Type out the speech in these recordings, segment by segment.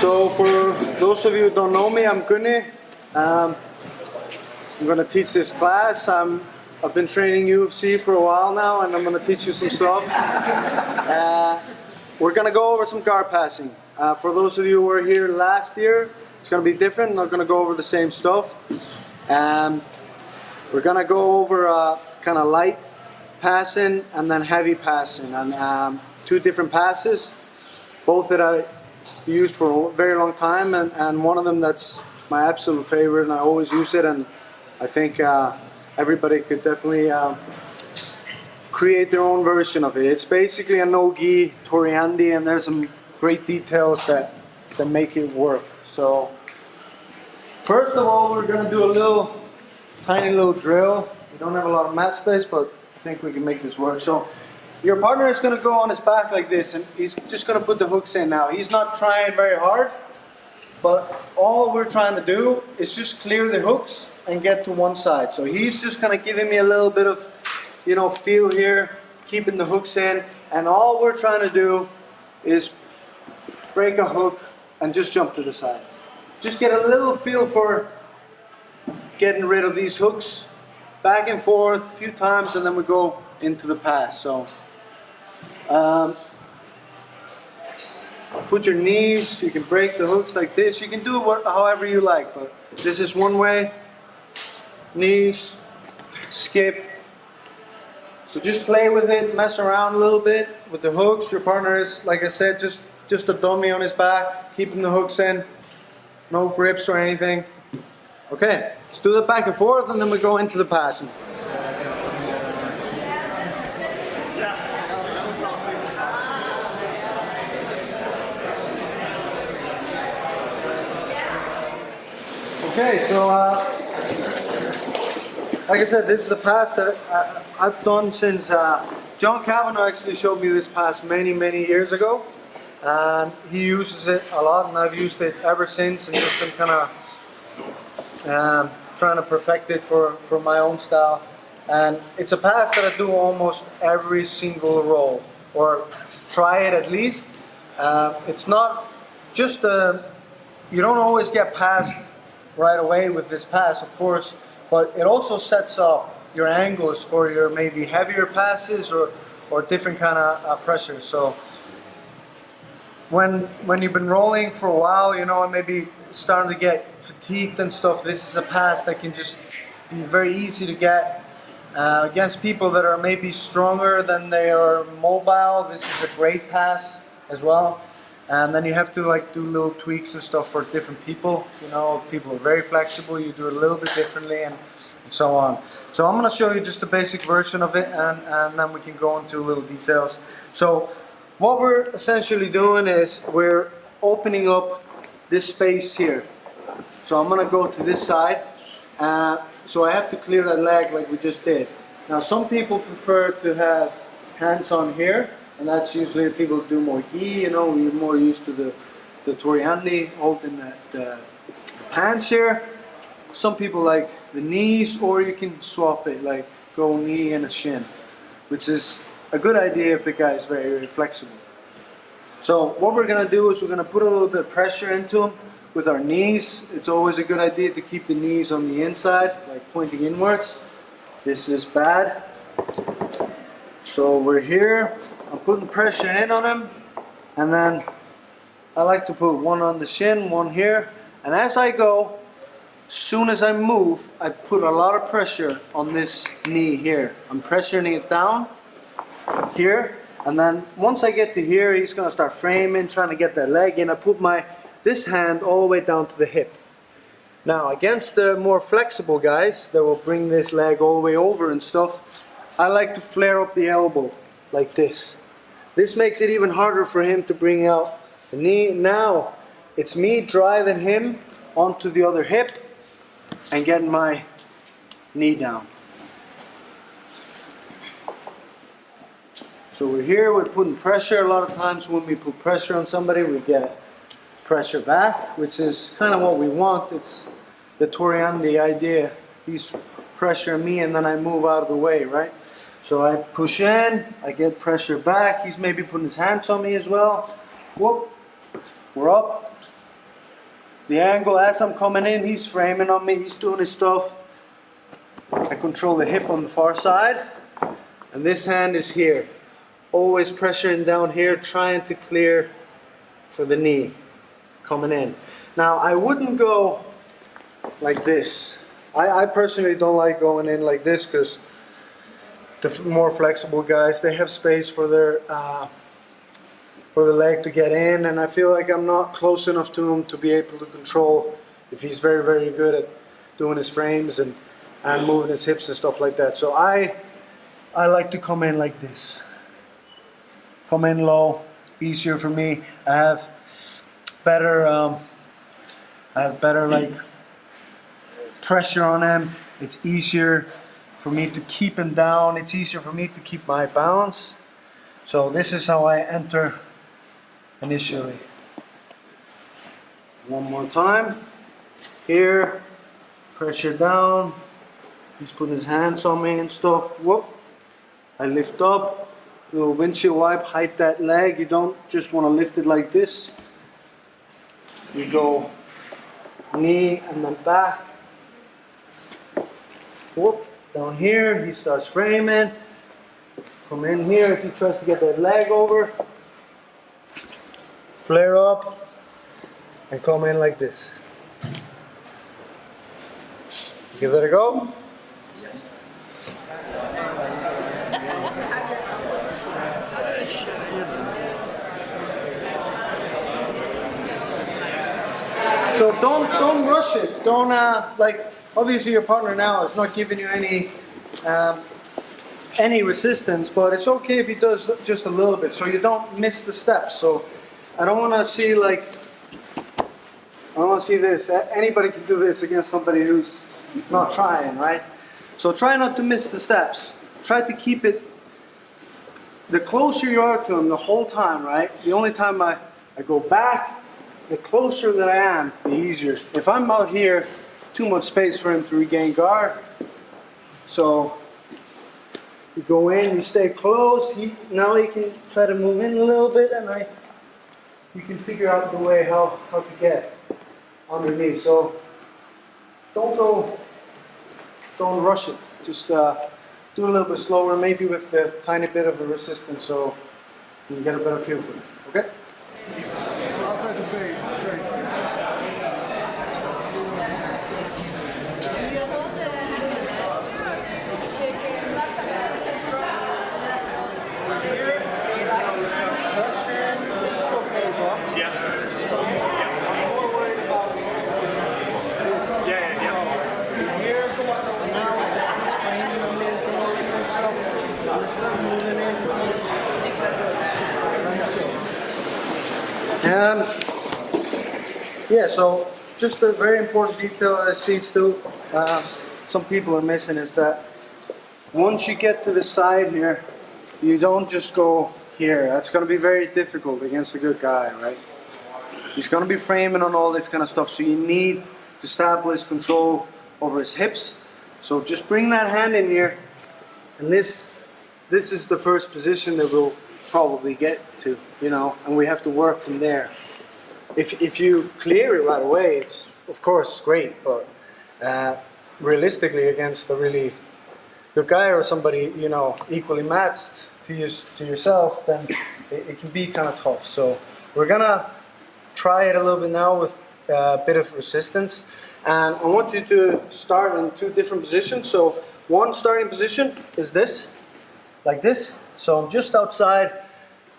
So for those of you who don't know me, I'm Gunnar. I'm going to teach this class. I've been training UFC for a while now, and I'm going to teach you some stuff. We're going to go over some guard passing. For those of you who were here last year, it's going to be different. I'm not going to go over the same stuff. We're going to go over kind of light passing and then heavy passing, and two different passes, both that I used for a very long time, and one of them that's my absolute favorite, and I always use it, and I think everybody could definitely create their own version of it. It's basically a no-gi toriandi, and there's some great details that make it work. So first of all, we're going to do a tiny little drill. We don't have a lot of mat space, but I think we can make this work. So your partner is going to go on his back like this, and he's just going to put the hooks in now. He's not trying very hard, but all we're trying to do is just clear the hooks and get to one side. So he's just kind of giving me a little bit of, feel here, keeping the hooks in, and all we're trying to do is break a hook and just jump to the side. Just get a little feel for getting rid of these hooks, back and forth a few times, and then we go into the pass. So put your knees, you can break the hooks like this. You can do it however you like, but this is one way. Knees, skip. So just play with it, mess around a little bit with the hooks. Your partner is, like I said, just a dummy on his back, keeping the hooks in, no grips or anything. Okay, let's do that back and forth, and then we go into the passing. Okay, so like I said, this is a pass that I've done since John Kavanagh actually showed me this pass many years ago, and he uses it a lot, and I've used it ever since, and just been kind of trying to perfect it for my own style. And it's a pass that I do almost every single roll, or try it at least. It's not just you don't always get past right away with this pass, of course, but it also sets up your angles for your maybe heavier passes or different kind of pressure. So when you've been rolling for a while, and maybe starting to get fatigued and stuff, this is a pass that can just be very easy to get against people that are maybe stronger than they are mobile. This is a great pass as well. And then you have to do little tweaks and stuff for different people. People are very flexible, you do it a little bit differently, and so on. So I'm going to show you just the basic version of it, and then we can go into little details. So what we're essentially doing is we're opening up this space here. So I'm going to go to this side, so I have to clear that leg like we just did. Now some people prefer to have hands on here, and that's usually people who do more gi, we're more used to the toriandi, holding the pants here. Some people like the knees, or you can swap it, like go knee and a shin, which is a good idea if the guy is very flexible. So what we're going to do is we're going to put a little bit of pressure into him with our knees. It's always a good idea to keep the knees on the inside, like pointing inwards. This is bad. So we're here, I'm putting pressure in on him, and then I like to put one on the shin, one here, and as I go, as soon as I move, I put a lot of pressure on this knee here. I'm pressuring it down here, and then once I get to here, he's going to start framing, trying to get that leg in. I put this hand all the way down to the hip. Now against the more flexible guys that will bring this leg all the way over and stuff, I like to flare up the elbow like this. This makes it even harder for him to bring out the knee. Now it's me driving him onto the other hip and getting my knee down. So we're here, we're putting pressure. A lot of times when we put pressure on somebody, we get pressure back, which is kind of what we want. It's the toriandi idea. He's pressuring me, and then I move out of the way, right? So I push in, I get pressure back. He's maybe putting his hands on me as well. Whoop, we're up. the angle as I'm coming in, he's framing on me, he's doing his stuff. I control the hip on the far side, and this hand is here. Always pressuring down here, trying to clear for the knee coming in. Now I wouldn't go like this. I personally don't like going in like this, because the more flexible guys, they have space for their for the leg to get in, and I feel like I'm not close enough to him to be able to control if he's very, very good at doing his frames and moving his hips and stuff like that. So I like to come in like this. Come in low, easier for me. I have better like pressure on him. It's easier for me to keep him down. It's easier for me to keep my balance. So this is how I enter initially. One more time. Here, pressure down. He's putting his hands on me and stuff. Whoop. I lift up. Little windshield wipe, height that leg. You don't just want to lift it like this. You go knee and then back. Whoop. Down here, he starts framing. Come in here if he tries to get that leg over. Flare up and come in like this. Give that a go. So don't rush it. Don't like, obviously your partner now is not giving you any resistance, but it's okay if he does just a little bit, so you don't miss the steps. So I don't want to see this. Anybody can do this against somebody who's not trying, right? So try not to miss the steps. Try to keep it. The closer you are to him the whole time, right? The only time I go back, the closer that I am, the easier. If I'm out here, too much space for him to regain guard. So you go in, you stay close. Now he can try to move in a little bit, and you can figure out the way how to get underneath. So don't rush it. Just do a little bit slower, maybe with a tiny bit of a resistance, so you can get a better feel for it. Okay? Outside the stage, straight. Yeah, so just a very important detail I see still some people are missing is that once you get to the side here, you don't just go here. That's going to be very difficult against a good guy, right? He's going to be framing on all this kind of stuff, so you need to establish control over his hips. So just bring that hand in here, and this is the first position that we'll probably get to, you know, and we have to work from there. If you clear it right away, it's of course great, but realistically against a really good guy or somebody, you know, equally matched to yourself, then it can be kind of tough. So we're gonna try it a little bit now with a bit of resistance, and I want you to start in two different positions. So one starting position is this, like this. So I'm just outside,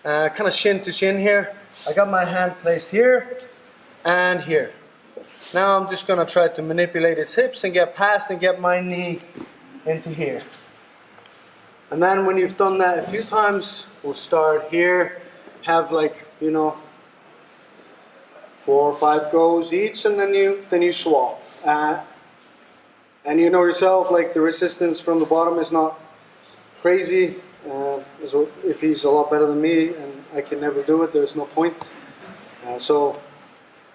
kind of shin to shin here. I got my hand placed here and here. Now I'm just going to try to manipulate his hips and get past and get my knee into here. And then when you've done that a few times, we'll start here, have like, you know, 4 or 5 goes each, and then you swap. And you know yourself, like the resistance from the bottom is not crazy. So if he's a lot better than me and I can never do it, there's no point. So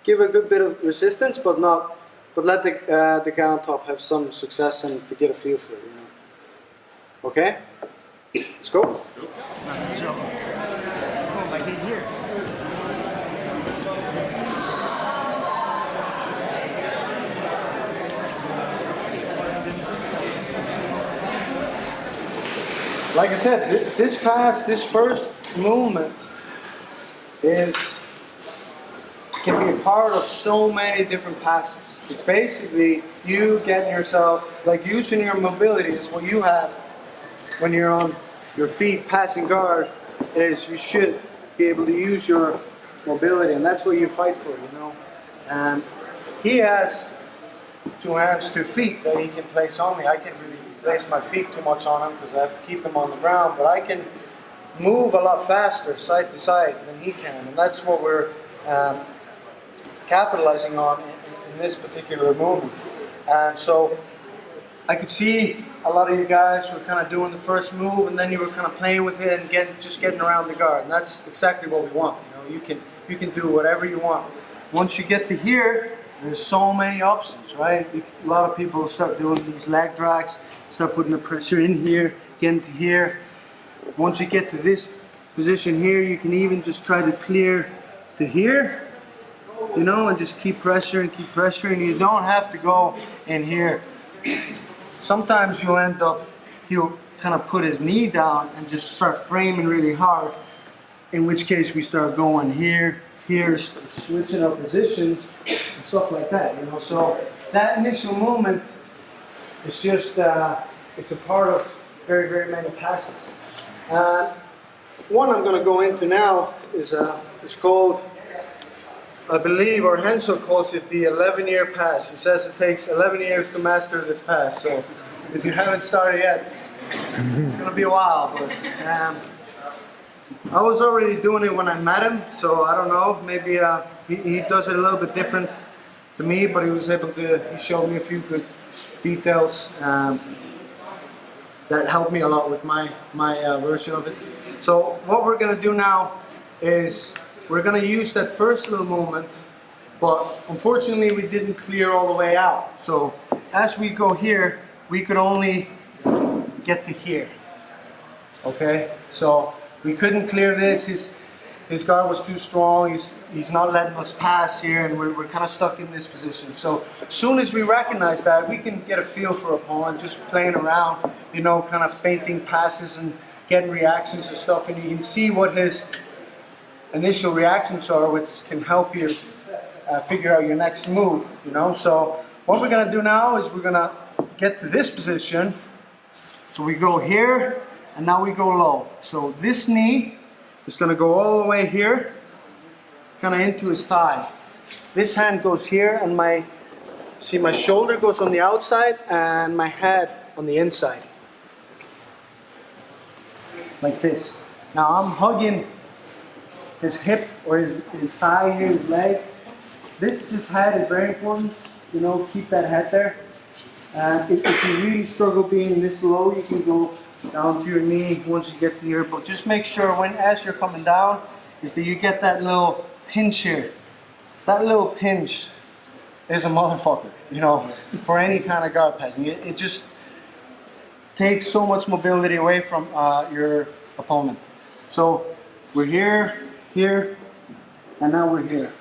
give a good bit of resistance, but let the guy on top have some success and to get a feel for it. You know. Okay, let's go. like I said, this pass, this first movement can be a part of so many different passes. It's basically you getting yourself, like using your mobility is what you have when you're on your feet passing guard, is you should be able to use your mobility, and that's what you fight for, you know. And he has 2 hands, 2 feet that he can place on me. I can't really place my feet too much on him because I have to keep them on the ground, but I can move a lot faster side to side than he can, and that's what we're capitalizing on in this particular movement. And so I could see a lot of you guys were kind of doing the first move, and then you were kind of playing with it and getting around the guard, and that's exactly what we want. You know, you can do whatever you want. Once you get to here, there's so many options, right? A lot of people start doing these leg drags, start putting the pressure in here, getting to here. Once you get to this position here, you can even just try to clear to here, you know, and just keep pressuring. You don't have to go in here. Sometimes he'll kind of put his knee down and just start framing really hard, in which case we start going here, switching our positions and stuff like that, you know. So that initial movement is just, it's a part of very, very many passes. One I'm going to go into now is it's called, I believe, or Hensel calls it the 11-year pass. He says it takes 11 years to master this pass. So if you haven't started yet, it's going to be a while. But I was already doing it when I met him, so I don't know. Maybe he does it a little bit different to me, but he showed me a few good details that helped me a lot with my version of it. So what we're going to do now is we're going to use that first little movement, but unfortunately we didn't clear all the way out. So as we go here, we could only get to here. Okay, so we couldn't clear this. His guard was too strong. He's not letting us pass here, and we're kind of stuck in this position. So as soon as we recognize that, we can get a feel for opponent, just playing around, you know, kind of feinting passes and getting reactions and stuff, and you can see what his initial reactions are, which can help you figure out your next move, you know. So what we're going to do now is we're going to get to this position. So we go here, and now we go low. So this knee is going to go all the way here, kind of into his thigh. This hand goes here, and my shoulder goes on the outside and my head on the inside. Like this. Now I'm hugging his hip or his thigh here, his leg. This head is very important, you know, keep that head there. If you really struggle being this low, you can go down to your knee once you get to here, but just make sure as you're coming down is that you get that little pinch here. That little pinch is a motherfucker, you know, for any kind of guard passing. It just takes so much mobility away from your opponent. So we're here, and now we're here.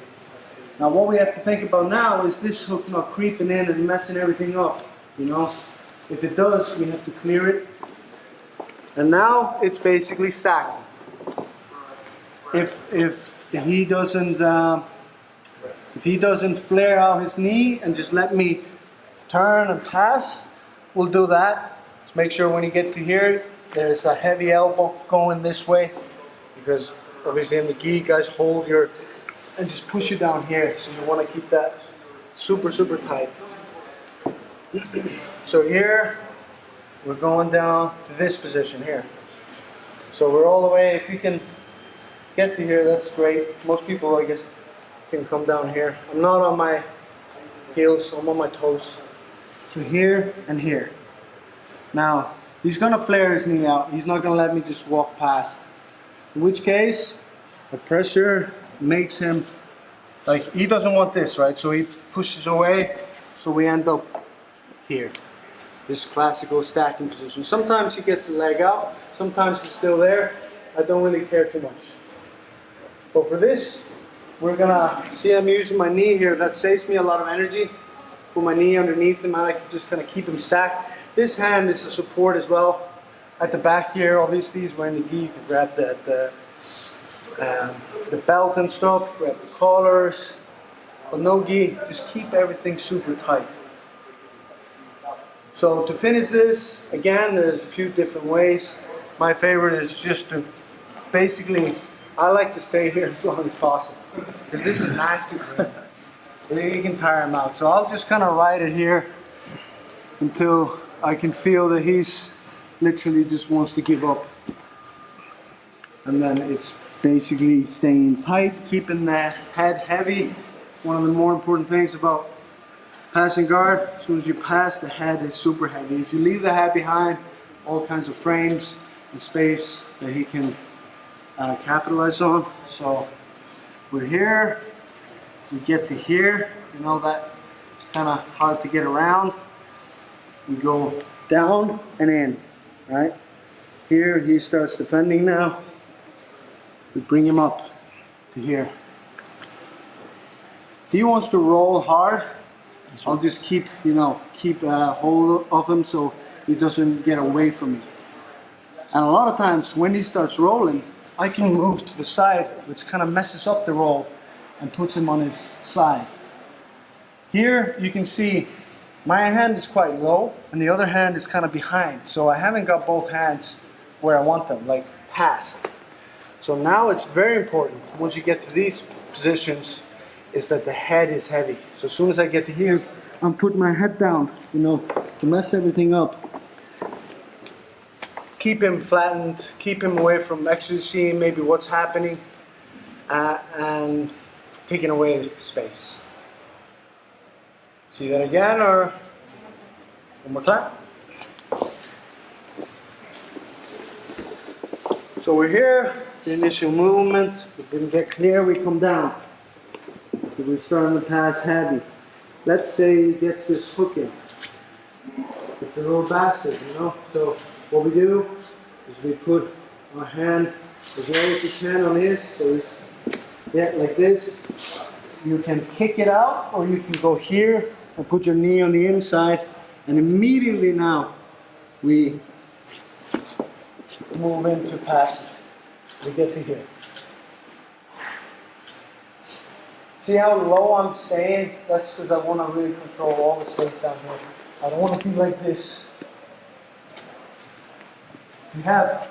Now what we have to think about now is this hook not creeping in and messing everything up, you know. If it does, we have to clear it. And now it's basically stacking. If he doesn't flare out his knee and just let me turn and pass, we'll do that. Just make sure when you get to here, there's a heavy elbow going this way, because obviously in the gi, you guys hold and just push it down here. So you want to keep that super, super tight. So here, we're going down to this position here. So we're all the way, if you can get to here, that's great. Most people, I guess, can come down here. I'm not on my heels, I'm on my toes. So here and here. Now, he's gonna flare his knee out. He's not gonna let me just walk past. In which case, the pressure makes him, like, he doesn't want this, right? So he pushes away, so we end up here. This classical stacking position. Sometimes he gets the leg out, sometimes it's still there. I don't really care too much. But for this, we're gonna, see I'm using my knee here, that saves me a lot of energy. Put my knee underneath him, I like to just kind of keep him stacked. This hand is a support as well. at the back here, obviously he's wearing the gi. You can grab the belt and stuff, grab the collars, but no gi. Just keep everything super tight. So to finish this, again, there's a few different ways. My favorite is just to basically, I like to stay here as long as possible because this is nasty for him. You can tire him out. So I'll just kind of ride it here until I can feel that he's literally just wants to give up. And then it's basically staying tight, keeping the head heavy. One of the more important things about passing guard, as soon as you pass, the head is super heavy. If you leave the head behind, all kinds of frames and space that he can capitalize on. So we're here, we get to here, you know that it's kind of hard to get around. We go down and in, right? Here he starts defending now. We bring him up to here. If he wants to roll hard, I'll just keep hold of him so he doesn't get away from me. And a lot of times when he starts rolling, I can move to the side, which kind of messes up the roll and puts him on his side. Here you can see my hand is quite low and the other hand is kind of behind. So I haven't got both hands where I want them, like past. So now it's very important, once you get to these positions, is that the head is heavy. So as soon as I get to here, I'm putting my head down, to mess everything up. Keep him flattened, keep him away from actually seeing maybe what's happening, and taking away space. See that again, or one more time? So we're here, the initial movement, we didn't get clear, we come down. So we're starting to pass heavy. Let's say he gets this hook in. It's a little bastard, So what we do is we put our hand as low as you can on his, so it's like this. You can kick it out, or you can go here and put your knee on the inside, and immediately now we move into pass. We get to here. See how low I'm staying? That's because I want to really control all the space down here. I don't want to be like this. You have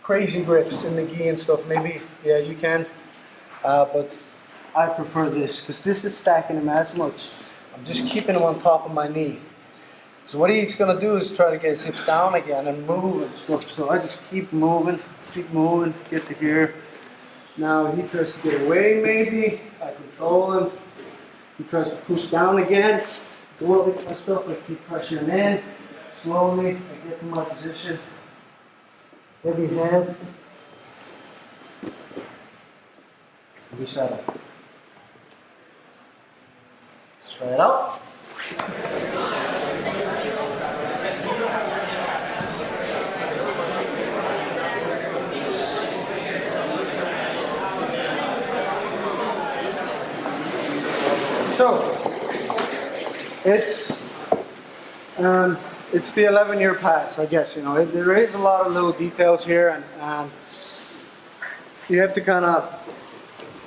crazy grips in the gi and stuff. Maybe, yeah, you can. But I prefer this because this is stacking him as much. I'm just keeping him on top of my knee. So what he's going to do is try to get his hips down again and move and stuff. So I just keep moving, get to here. Now he tries to get away maybe. I control him. He tries to push down again. Don't lick my stuff. I keep pressuring in. Slowly, I get to my position. Heavy hand. We settle. Let's try it out. So, it's the 11-year pass, I guess. There is a lot of little details here, and you have to kind of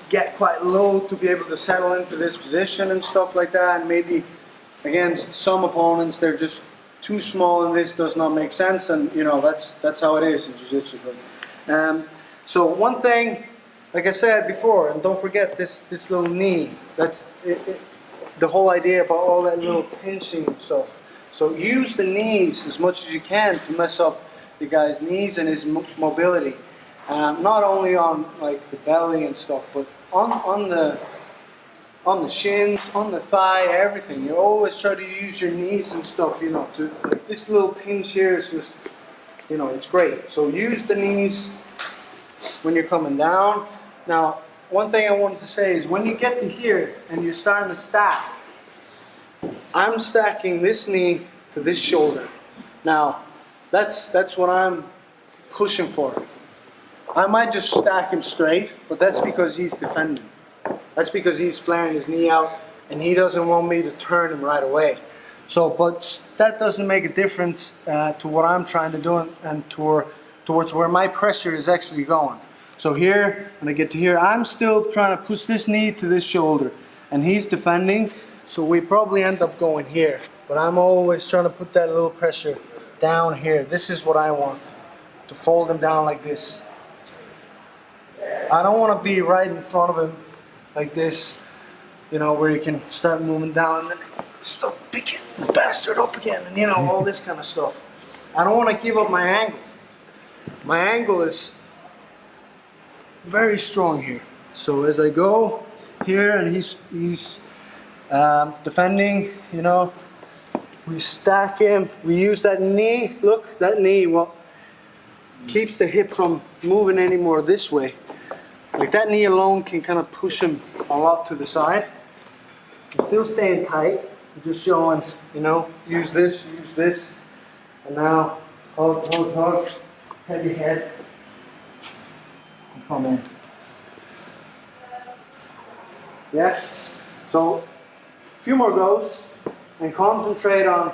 get quite low to be able to settle into this position and stuff like that. And maybe against some opponents, they're just too small, and this does not make sense. And that's how it is in jiu-jitsu. So one thing, like I said before, and don't forget this little knee. That's it, the whole idea about all that little pinching and stuff. So use the knees as much as you can to mess up the guy's knees and his mobility. Not only on like the belly and stuff, but on the shins, on the thigh, everything. You always try to use your knees and stuff. To like this little pinch here is just, it's great. So use the knees when you're coming down. Now, one thing I wanted to say is when you get to here and you're starting to stack, I'm stacking this knee to this shoulder. Now, that's what I'm pushing for. I might just stack him straight, but that's because he's defending. That's because he's flaring his knee out and he doesn't want me to turn him right away. So, but that doesn't make a difference to what I'm trying to do and towards where my pressure is actually going. So here, when I get to here, I'm still trying to push this knee to this shoulder, and he's defending, so we probably end up going here. But I'm always trying to put that little pressure down here. This is what I want, to fold him down like this. I don't want to be right in front of him like this, you know, where you can start moving down and then start picking the bastard up again, and you know, all this kind of stuff. I don't want to give up my angle. My angle is very strong here. So as I go here and he's defending, you know, we stack him, we use that knee, look, that knee, well, keeps the hip from moving anymore this way. Like that knee alone can kind of push him a lot to the side. I'm still staying tight, I'm just showing, you know, use this, and now hug, heavy head, and come in. Yeah, so a few more goes, and concentrate on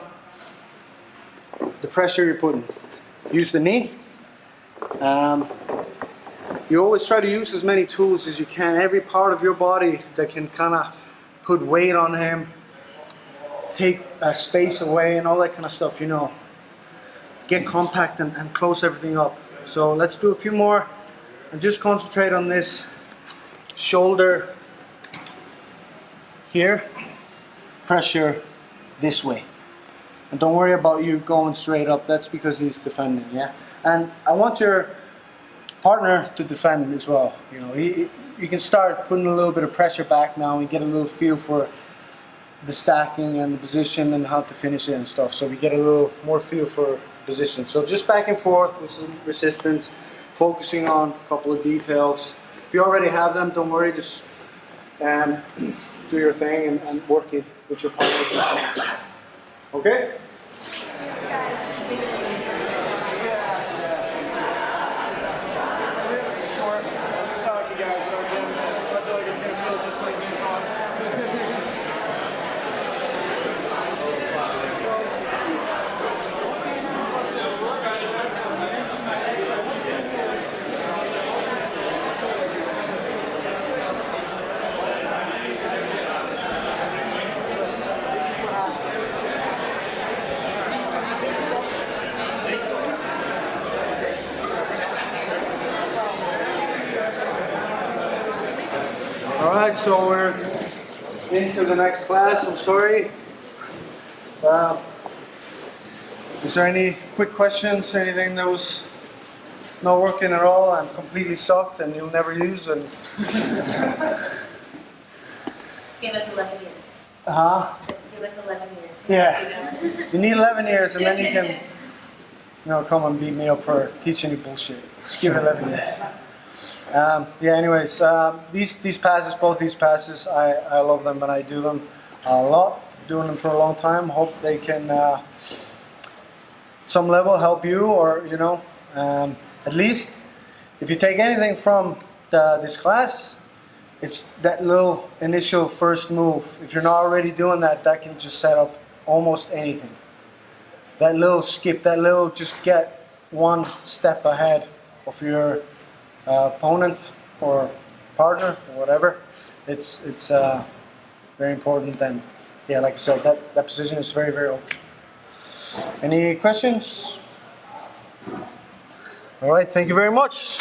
the pressure you're putting. Use the knee. You always try to use as many tools as you can. Every part of your body that can kind of put weight on him, take space away and all that kind of stuff, you know. Get compact and close everything up. So let's do a few more and just concentrate on this shoulder here, pressure this way. And don't worry about you going straight up, that's because he's defending, yeah? And I want your partner to defend as well. You know, you can start putting a little bit of pressure back now and get a little feel for the stacking and the position and how to finish it and stuff. So we get a little more feel for position. So just back and forth with some resistance, focusing on a couple of details. If you already have them, don't worry, just do your thing and work it with your partner. Okay? Alright, so we're into the next class. I'm sorry. Is there any quick questions? Anything that was not working at all and completely sucked and you'll never use? And Just give us 11 years. Just give us 11 years. Yeah. You need 11 years and then you can, you know, come and beat me up for teaching you bullshit. Just give it 11 years. Yeah, anyways, these passes, both these passes, I love them and I do them a lot. Doing them for a long time. Hope they can, some level, help you, or, you know, at least if you take anything from this class, it's that little initial first move. If you're not already doing that, that can just set up almost anything. That little skip, that little just get one step ahead of your opponent or partner or whatever, it's very important. And yeah, like I said, that position is very, very open. Any questions? All right, thank you very much.